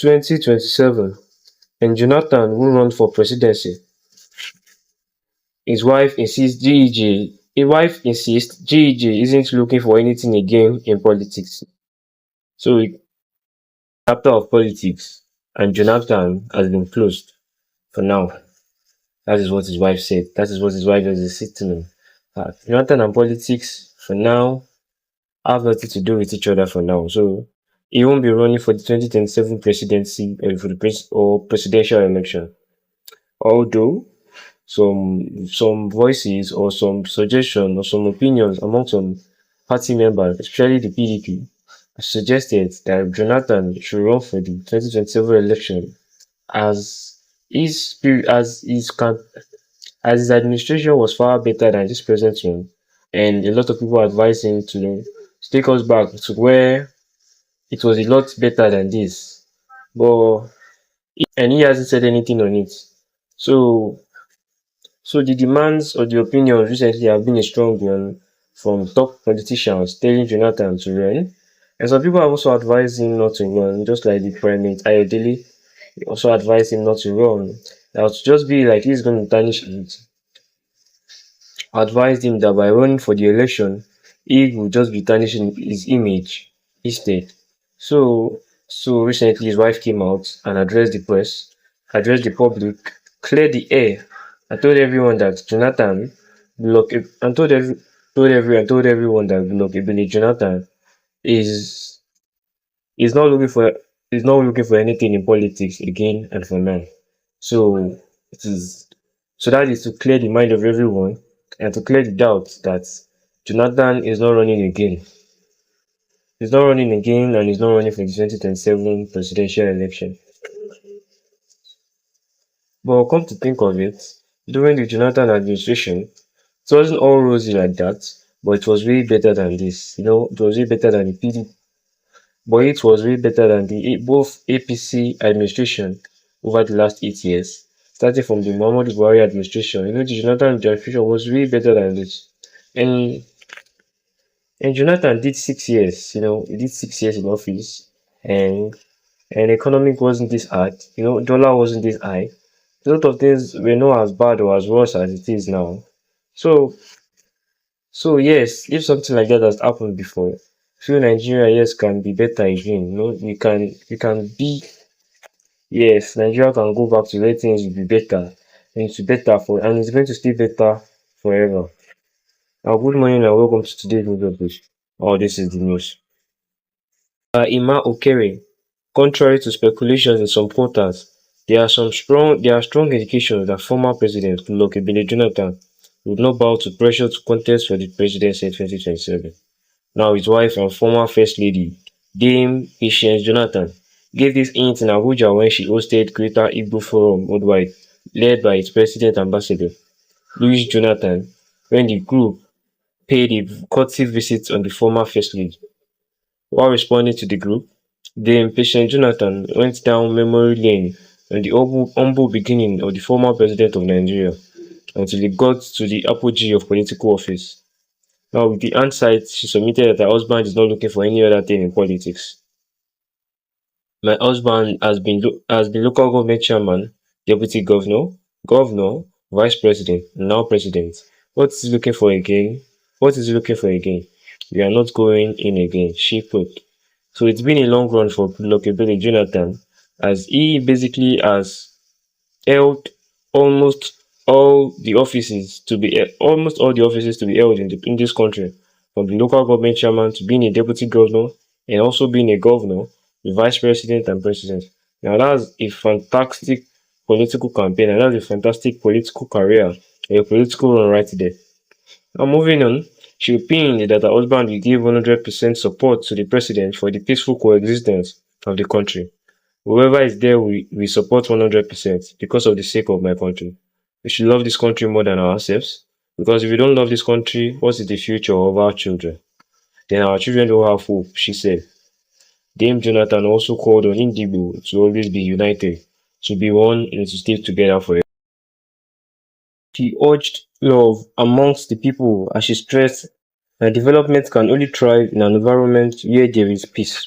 2027, and Jonathan will run for presidency. His wife insists GEJ isn't looking for anything again in politics. So chapter of politics and Jonathan has been closed for now. That is what his wife said. That is what his wife is insisting on. Jonathan and politics for now have nothing to do with each other for now. So he won't be running for the 2027 presidency for the presidential election. Although some voices or some suggestions or some opinions among some party members, especially the PDP, suggested that Jonathan should run for the 2027 election as his administration was far better than this present one, and a lot of people advised him to take us back to where it was a lot better than this. But and he hasn't said anything on it. So so the demands or the opinions recently have been a strong one from top politicians telling Jonathan to run. And some people have also advised him not to run, just like the Primate Ayodele also advised him not to run. That would just be like he's going to tarnish it. Advised him that by running for the election, he would just be tarnishing his image instead. So recently his wife came out and addressed the press, addressed the public, cleared the air, and told everyone that Jonathan block and told everyone that blockability Jonathan is is not looking for anything in politics again and for now. So it is that is to clear the mind of everyone and to clear the doubt that Jonathan is not running again. He's not running again and he's not running for the 2027 presidential election. But come to think of it, during the Jonathan administration, it wasn't all rosy like that, but it was way better than this. It was way better than the PDP, but it was way better than the both APC administration over the last 8 years. Starting from the Muhammadu Buhari administration, the Jonathan administration was way better than this. And Jonathan did 6 years, he did 6 years in office, and economic wasn't this hard, dollar wasn't this high. A lot of things were not as bad or as worse as it is now. So yes, if something like that has happened before, feel Nigeria yes can be better again. You can be yes, Nigeria can go back to where things will be better, and it's going to stay better forever. Good morning and welcome to today's news update. This is the news. Ima Okere, contrary to speculations in some quarters, there are strong indications that former President Goodluck Jonathan would not bow to pressure to contest for the presidency in 2027. Now his wife and former First Lady, Dame Patience Jonathan, gave this hint in Abuja when she hosted Greater Igbo Forum worldwide, led by its President Ambassador, Louis Jonathan, when the group paid a courtesy visit on the former First Lady. While responding to the group, Dame Patience Jonathan went down memory lane on the humble beginning of the former President of Nigeria until he got to the apogee of political office. Now, with the hindsight, she submitted that her husband is not looking for any other thing in politics. My husband has been local government chairman, deputy governor, vice president, and now president. What is he looking for again? We are not going in again, she put. So it's been a long run for Goodluck Jonathan, as he basically has held almost all the offices to be held in this country, from the local government chairman to being a deputy governor and also being a governor, the vice president and president. Now that's a fantastic political campaign and that's a fantastic political career, a political run right there. Now moving on, she opined that her husband will give 100% support to the president for the peaceful coexistence of the country. Whoever is there, we support 100% because of the sake of my country. We should love this country more than ourselves, because if we don't love this country, what is the future of our children? Then our children don't have hope, she said. Dame Jonathan also called on Indigo to always be united, to be one and to stay together forever. She urged love amongst the people as she stressed that development can only thrive in an environment where there is peace.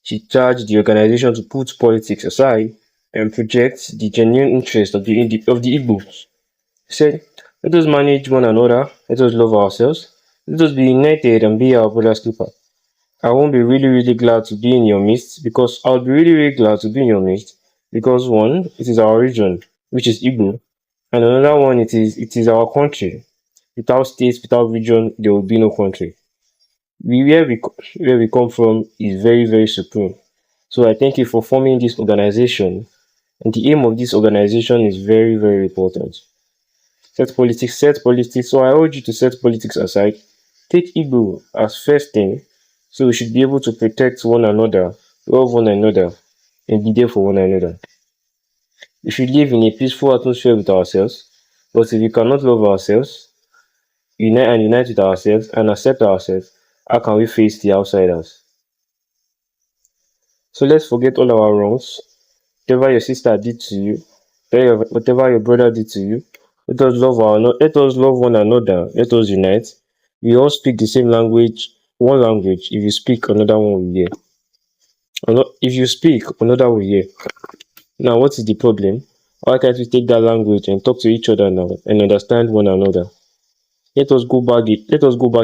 She charged the organization to put politics aside and project the genuine interest of the Igbos. She said, let us manage one another, let us love ourselves, let us be united and be our brother's keeper. I won't be really, really glad to be in your midst because I'll be really, really glad to be in your midst because one, it is our region, which is Igbo, and another one, it is our country. Without states, without region, there will be no country. Where we come from is very, very supreme. So I thank you for forming this organization. And the aim of this organization is very, very important. Set politics. So I urge you to set politics aside. Take Igbo as first thing. So we should be able to protect one another, love one another, and be there for one another. We should live in a peaceful atmosphere with ourselves. But if we cannot love ourselves, unite with ourselves and accept ourselves, how can we face the outsiders? So let's forget all our wrongs. Whatever your sister did to you, whatever your brother did to you, let us love one another. Let us unite. We all speak the same language, one language. If you speak, another one will hear. If you speak, another will hear. Now, what is the problem? Why can't we take that language and talk to each other now and understand one another? Let us go back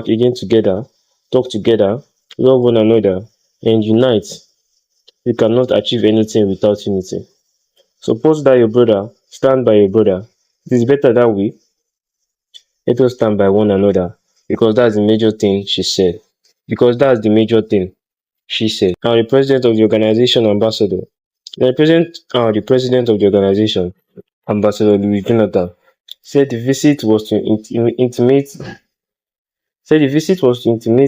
again together, talk together, love one another, and unite. We cannot achieve anything without unity. Suppose that your brother, stand by your brother. It is better that way. Let us stand by one another because that's the major thing she said. Because that's the major thing she said. Now the president of the organization, ambassador. The president of the organization, Ambassador Louis Jonathan, said the visit was to intimate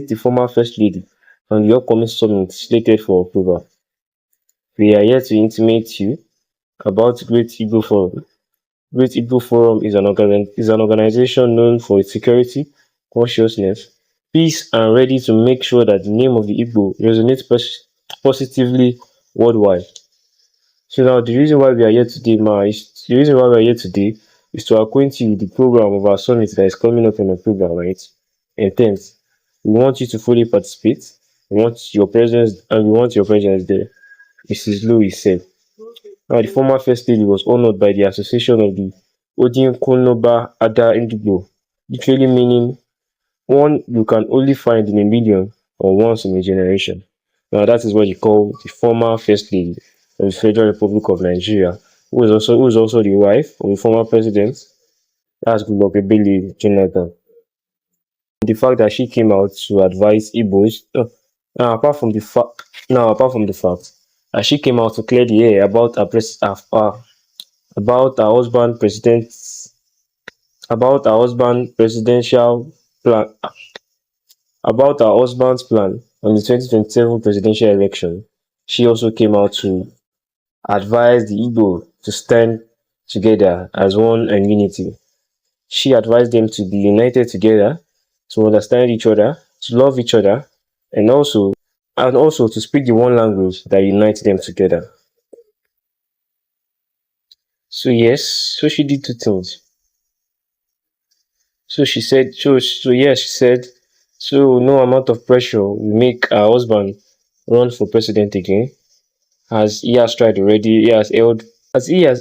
the former first lady on the upcoming summit slated for October. We are here to intimate you about Great Igbo Forum. Great Igbo Forum is an organization known for its security, consciousness, peace, and ready to make sure that the name of the Igbo resonates positively worldwide. So now the reason why we are here today is to acquaint you with the program of our summit that is coming up in October, right? And 10th. We want you to fully participate. We want your presence there. Mrs. Louis said. Now, the former first lady was honored by the Association of the Odinkonoba Ada Indigo, literally meaning one you can only find in a million or once in a generation. Now, that is what you call the former first lady of the Federal Republic of Nigeria, who is also the wife of the former president. That's Goodluck Jonathan. The fact that she came out to advise Igbos, now apart from the fact that she came out to clear the air about her husband presidential plan about her husband's plan on the 2027 presidential election. She also came out to advise the Igbo to stand together as one and unity. She advised them to be united together, to understand each other, to love each other, and also to speak the one language that unites them together. So yes, so she did two things. She said, so no amount of pressure will make her husband run for president again, as he has tried already. He has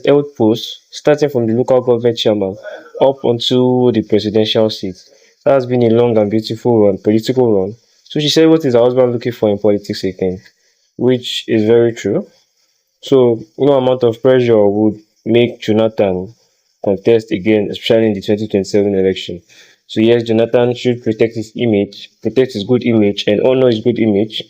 held posts starting from the local government chairman up onto the presidential seat. That has been a long and beautiful political run. So she said, what is her husband looking for in politics again? Which is very true. So no amount of pressure would make Jonathan contest again, especially in the 2027 election. So yes, Jonathan should protect his good image, and honor his good image